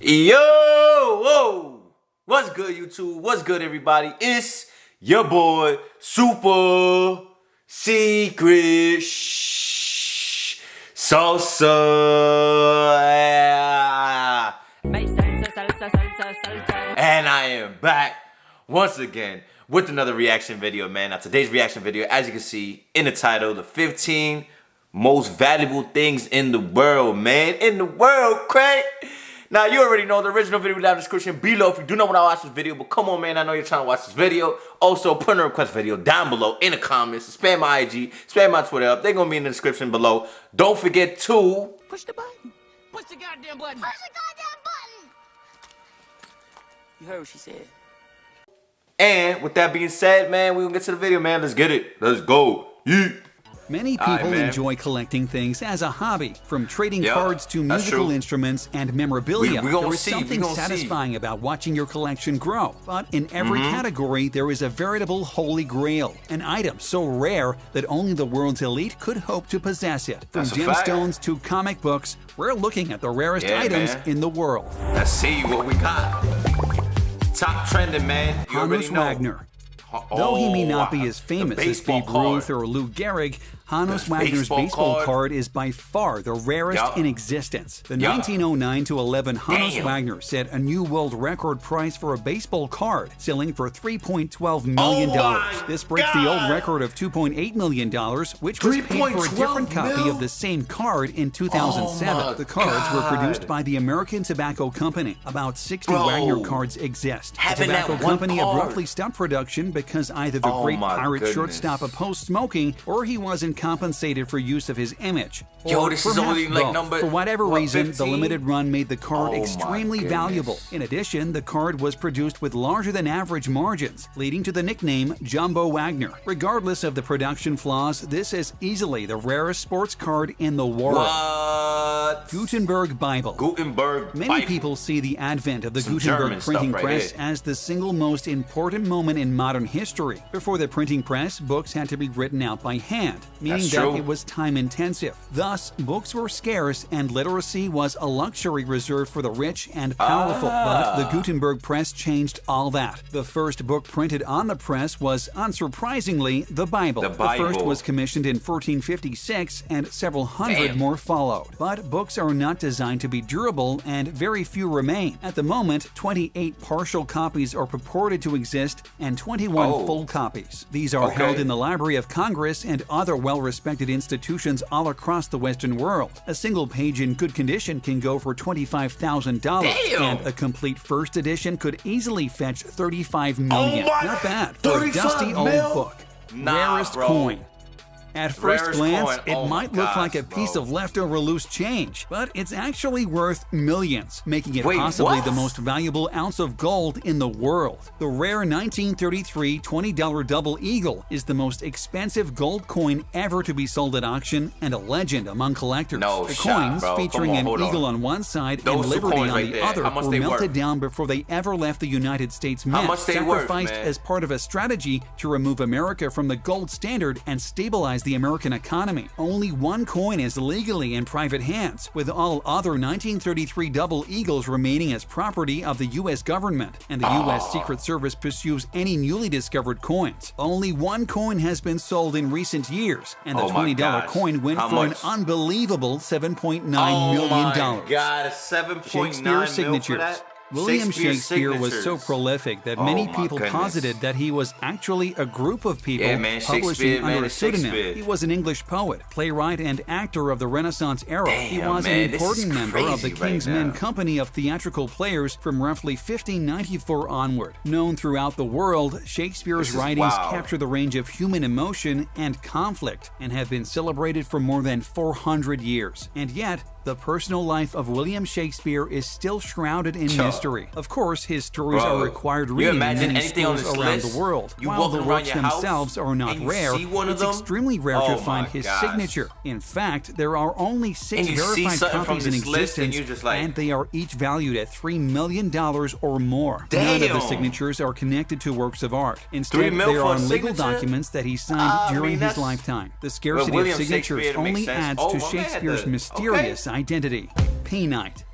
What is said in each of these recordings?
Yo, whoa, what's good, YouTube? What's good, everybody? It's your boy, Super Secret Salsa. And I am back once again with another reaction video, man. Now, today's reaction video, as you can see in the title, the 15 most valuable things in the world, man. In the world, Craig. Now, you already know the original video down in the description below if you do not want to watch this video. But come on, man, I know you're trying to watch this video. Also, put in a request video down below in the comments. Spam my IG, spam my Twitter up. They're going to be in the description below. Don't forget to push the button. Push the goddamn button. Push the goddamn button. You heard what she said. And with that being said, man, we're going to get to the video, man. Let's get it. Let's go. Yeet. Many people enjoy collecting things as a hobby, from trading cards to musical instruments and memorabilia. There is something satisfying about watching your collection grow. But in every category, there is a veritable holy grail, an item so rare that only the world's elite could hope to possess it. From gemstones to comic books, we're looking at the rarest items in the world. Let's see what we got. Top trending, man. You Hannes Wagner. Though he may not be as famous as Babe Ruth or Lou Gehrig, Hannes Wagner's baseball card is by far the rarest in existence. The 1909-11 Hannes Wagner set a new world record price for a baseball card, selling for $3.12 million. This breaks the old record of $2.8 million, which was paid for a different copy of the same card in 2007. The cards were produced by the American Tobacco Company. About 60 Wagner cards exist. The tobacco company abruptly stopped production because either the great pirate shortstop opposed smoking or he wasn't compensated for use of his image. Yo, this is only like number, for whatever reason, 15? the limited run made the card extremely valuable. In addition, the card was produced with larger than average margins, leading to the nickname Jumbo Wagner. Regardless of the production flaws, this is easily the rarest sports card in the world. What? Gutenberg Bible. Many people see the advent of the Gutenberg printing press as the single most important moment in modern history. Before the printing press, books had to be written out by hand, meaning that it was time-intensive. Thus, books were scarce and literacy was a luxury reserved for the rich and powerful. But the Gutenberg press changed all that. The first book printed on the press was, unsurprisingly, the Bible. The first was commissioned in 1456 and several hundred more followed. But books are not designed to be durable and very few remain. At the moment, 28 partial copies are purported to exist and 21 full copies. These are held in the Library of Congress and other well-respected institutions all across the Western world. A single page in good condition can go for $25,000, and a complete first edition could easily fetch $35 million. Not bad for a dusty old book. Rarest coin. At first glance, it might look like a piece of leftover loose change, but it's actually worth millions, making it possibly the most valuable ounce of gold in the world. The rare 1933 $20 double eagle is the most expensive gold coin ever to be sold at auction and a legend among collectors. The coins, featuring an eagle on one side and liberty on the other, were melted down before they ever left the United States Mint, sacrificed as part of a strategy to remove America from the gold standard and stabilize the American economy. Only one coin is legally in private hands, with all other 1933 double eagles remaining as property of the U.S. government, and the U.S. Secret Service pursues any newly discovered coins. Only one coin has been sold in recent years, and the $20 coin went for an unbelievable $7.9 million. Shakespeare signatures. William Shakespeare was so prolific that many people posited that he was actually a group of people publishing under a pseudonym. He was an English poet, playwright, and actor of the Renaissance era. He was an important member of the King's Men Company of theatrical players from roughly 1594 onward. Known throughout the world, Shakespeare's writings capture the range of human emotion and conflict and have been celebrated for more than 400 years. And yet, the personal life of William Shakespeare is still shrouded in mystery. Of course, his stories are required reading in many schools around the world. While the works themselves are not rare, it's extremely rare to find his signature. In fact, there are only 6 verified copies in existence, and they are each valued at $3 million or more. None of the signatures are connected to works of art. Instead, they are on legal documents that he signed during his lifetime. The scarcity of signatures only adds to Shakespeare's mysterious identity. Painite.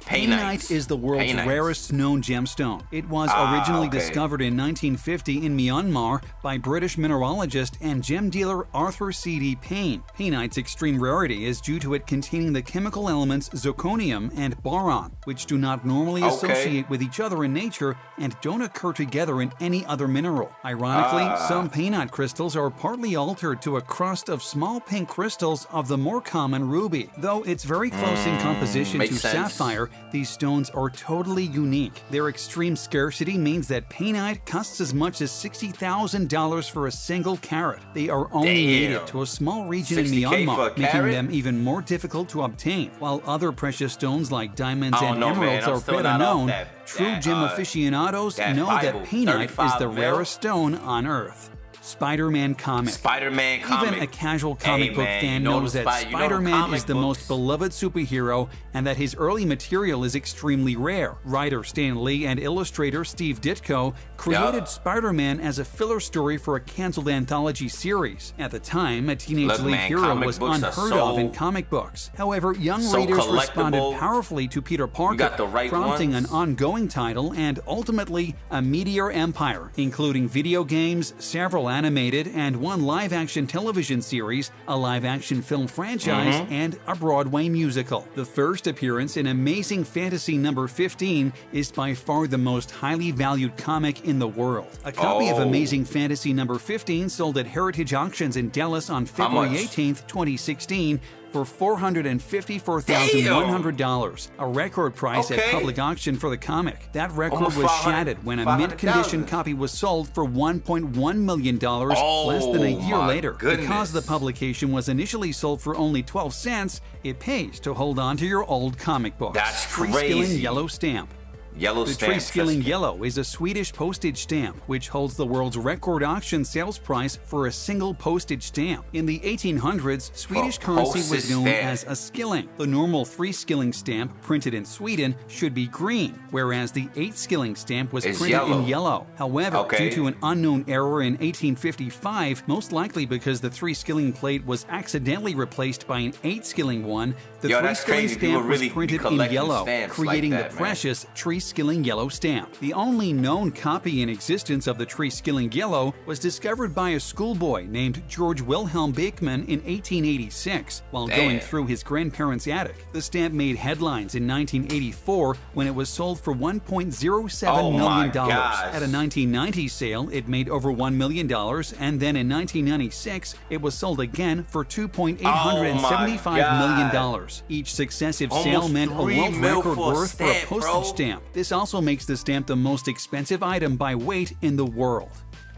Painite is the world's rarest known gemstone. It was originally discovered in 1950 in Myanmar by British mineralogist and gem dealer Arthur C.D. Payne. Painite's extreme rarity is due to it containing the chemical elements zirconium and boron, which do not normally associate with each other in nature and don't occur together in any other mineral. Ironically, some painite crystals are partly altered to a crust of small pink crystals of the more common ruby. Though it's very close in composition to sapphire, these stones are totally unique. Their extreme scarcity means that painite costs as much as $60,000 for a single carat. They are only native to a small region in Myanmar, making them even more difficult to obtain. While other precious stones like diamonds and emeralds are better known, true gem aficionados know that painite is the rarest stone on Earth. Spider-Man comic. Even a casual comic book fan knows that Spider-Man is the most beloved superhero and that his early material is extremely rare. Writer Stan Lee and illustrator Steve Ditko created Spider-Man as a filler story for a canceled anthology series. At the time, a teenage lead hero was unheard of in comic books. However, young readers responded powerfully to Peter Parker, prompting an ongoing title and ultimately a meteor empire, including video games, several animated and one live-action television series, a live-action film franchise, and a Broadway musical. The first appearance in Amazing Fantasy number 15 is by far the most highly valued comic in the world. A copy of Amazing Fantasy number 15 sold at Heritage Auctions in Dallas on February 18, 2016, for $454,100, a record price at public auction for the comic. That record was shattered when a mint-condition copy was sold for $1.1 million less than a year later. Because the publication was initially sold for only 12 cents, it pays to hold on to your old comic books. That's crazy. Tree-skilling yellow stamp. The Tree-skilling Yellow is a Swedish postage stamp which holds the world's record auction sales price for a single postage stamp. In the 1800s, Swedish currency was known as a skilling. The normal 3-skilling stamp printed in Sweden should be green, whereas the 8-skilling stamp was printed in yellow. However, due to an unknown error in 1855, most likely because the 3-skilling plate was accidentally replaced by an 8-skilling one, the 3-skilling stamp was printed in yellow, creating the precious Tree-skilling Yellow stamp. The only known copy in existence of the Tree-skilling Yellow was discovered by a schoolboy named George Wilhelm Beekman in 1886 while going through his grandparents' attic. The stamp made headlines in 1984 when it was sold for $1.07 million. At a 1990 sale, it made over $1 million, and then in 1996, it was sold again for $2.875 million. Each successive sale meant a world record worth for a postage stamp. This also makes the stamp the most expensive item by weight in the world.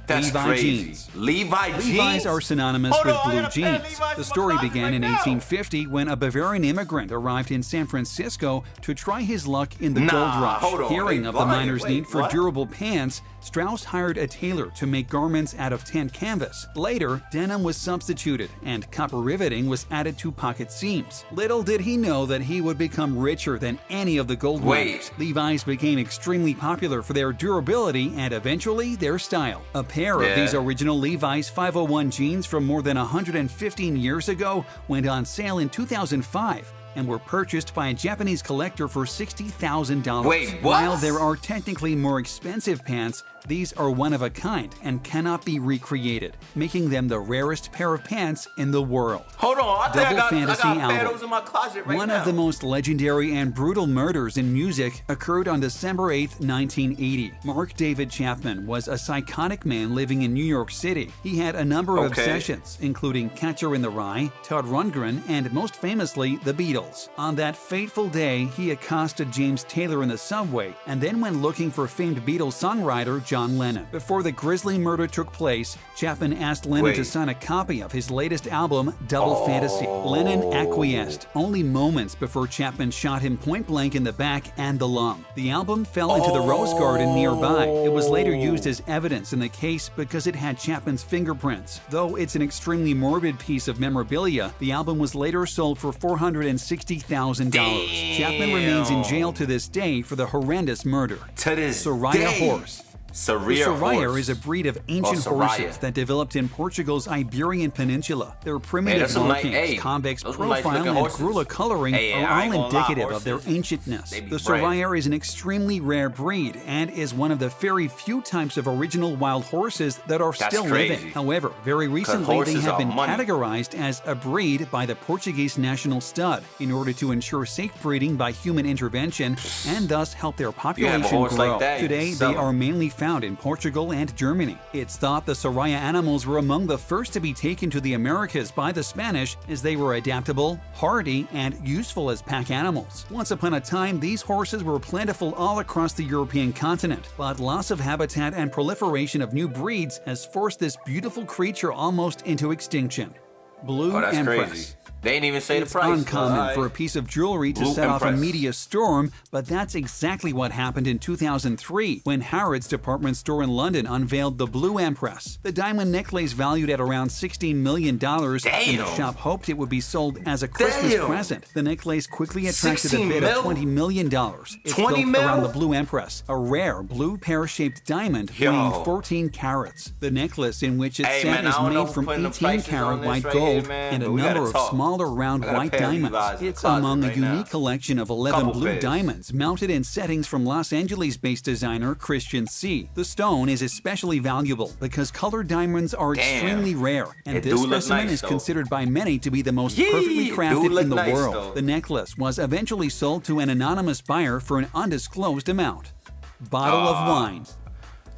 That's Levi crazy. jeans. Levi's are synonymous with blue jeans. The story began in 1850 when a Bavarian immigrant arrived in San Francisco to try his luck in the gold rush. Hearing of the miners' need for durable pants, Strauss hired a tailor to make garments out of tan canvas. Later, denim was substituted and copper riveting was added to pocket seams. Little did he know that he would become richer than any of the gold miners. Levi's became extremely popular for their durability and eventually their style. A pair of these original Levi's 501 jeans from more than 115 years ago went on sale in 2005 and were purchased by a Japanese collector for $60,000. Wait, what? While there are technically more expensive pants, these are one of a kind and cannot be recreated, making them the rarest pair of pants in the world. Hold on, I think I got album. those in my closet right now. One of the most legendary and brutal murders in music occurred on December 8, 1980. Mark David Chapman was a psychotic man living in New York City. He had a number of obsessions, including Catcher in the Rye, Todd Rundgren, and most famously, the Beatles. On that fateful day, he accosted James Taylor in the subway and then went looking for famed Beatles songwriter John Lennon. Before the grisly murder took place, Chapman asked Lennon to sign a copy of his latest album, Double Fantasy. Lennon acquiesced only moments before Chapman shot him point blank in the back and the lung. The album fell into the Rose Garden nearby. It was later used as evidence in the case because it had Chapman's fingerprints. Though it's an extremely morbid piece of memorabilia, the album was later sold for $460,000. Chapman remains in jail to this day for the horrendous murder. To this Soraya day. Horse. Soraya is a breed of ancient horses that developed in Portugal's Iberian Peninsula. Their primitive markings, convex profile, and Grula coloring are all indicative of their ancientness. The Soraya is an extremely rare breed and is one of the very few types of original wild horses that are still living. However, very recently they have been categorized as a breed by the Portuguese National Stud in order to ensure safe breeding by human intervention and thus help their population grow. Today, they are mainly found in Portugal and Germany. It's thought the Soraya animals were among the first to be taken to the Americas by the Spanish, as they were adaptable, hardy, and useful as pack animals. Once upon a time, these horses were plentiful all across the European continent, but loss of habitat and proliferation of new breeds has forced this beautiful creature almost into extinction. Blue Empress. Crazy. They ain't even say the price. It's uncommon for a piece of jewelry to set off a media storm, but that's exactly what happened in 2003 when Harrods department store in London unveiled the Blue Empress. The diamond necklace valued at around $16 million, and the shop hoped it would be sold as a Christmas present. The necklace quickly attracted a bid of $20 million. It's built around the Blue Empress, a rare blue pear-shaped diamond weighing 14 carats. The necklace in which it's set is made from 18-carat white gold and a number of smaller round white diamonds. It's among a unique collection of 11 blue diamonds mounted in settings from Los Angeles-based designer Christian C. The stone is especially valuable because colored diamonds are extremely rare, and this specimen is considered by many to be the most perfectly crafted in the world. The necklace was eventually sold to an anonymous buyer for an undisclosed amount. Bottle of wine.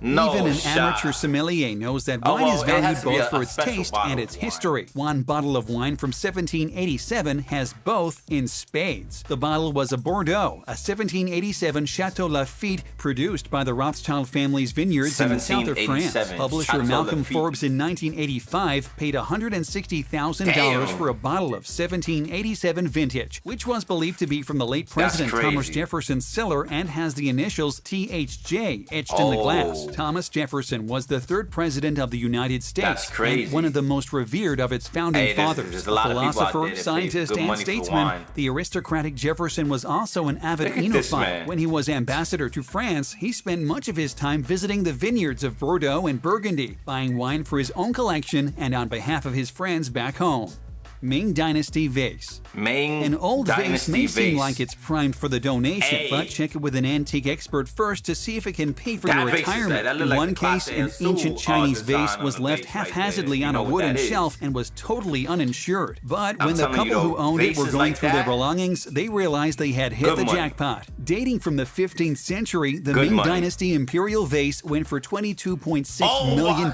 Even an amateur sommelier knows that wine is valued both for its taste and its history. One bottle of wine from 1787 has both in spades. The bottle was a Bordeaux, a 1787 Chateau Lafite produced by the Rothschild family's vineyards in the south of France. Publisher Malcolm Forbes in 1985 paid $160,000 for a bottle of 1787 vintage, which was believed to be from the late President Thomas Jefferson's cellar and has the initials THJ etched in the glass. Thomas Jefferson was the third president of the United States and one of the most revered of its founding fathers. A philosopher, scientist, and statesman, the aristocratic Jefferson was also an avid enophile. When he was ambassador to France, he spent much of his time visiting the vineyards of Bordeaux and Burgundy, buying wine for his own collection and on behalf of his friends back home. Ming Dynasty Vase. An old vase may seem like it's primed for the donation, but check it with an antique expert first to see if it can pay for your retirement. In one case, an ancient Chinese vase was left haphazardly on a wooden shelf and was totally uninsured. But when the couple who owned it were going through their belongings, they realized they had hit the jackpot. Dating from the 15th century, the Ming Dynasty Imperial Vase went for $22.6 million.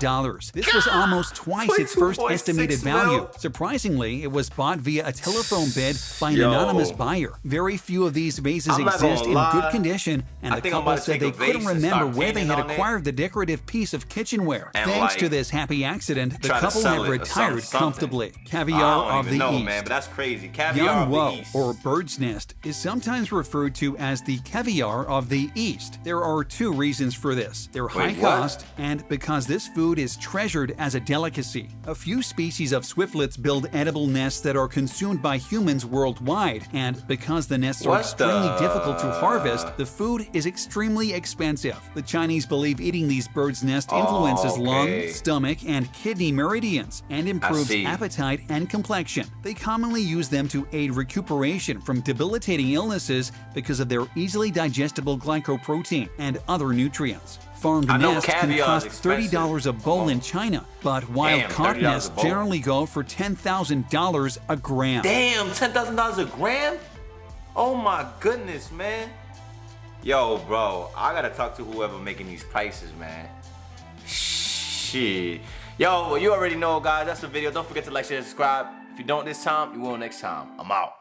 This was almost twice its first estimated value. Surprisingly, it was bought via a telephone bid by an anonymous buyer. Very few of these vases exist in good condition, and the couple said they couldn't remember where they had acquired the decorative piece of kitchenware. Thanks to this happy accident, the couple have retired comfortably. Caviar of the East. Man, but that's crazy. Yan Wo, or bird's nest, is sometimes referred to as the caviar of the East. There are two reasons for this. Their high cost, and because this food is treasured as a delicacy. A few species of swiftlets build edible nests that are consumed by humans worldwide, and because the nests are extremely difficult to harvest, the food is extremely expensive. The Chinese believe eating these birds' nest influences lung, stomach, and kidney meridians, and improves appetite and complexion. They commonly use them to aid recuperation from debilitating illnesses because of their easily digestible glycoprotein and other nutrients. Farmed nests can cost $30 a bowl in China, but wild-caught nests generally go for $10,000 a gram. Damn, $10,000 a gram? Oh my goodness, man. Yo, bro, I gotta talk to whoever making these prices, man. Shit. Yo, you already know, guys, that's the video. Don't forget to like, share, subscribe. If you don't this time, you will next time. I'm out.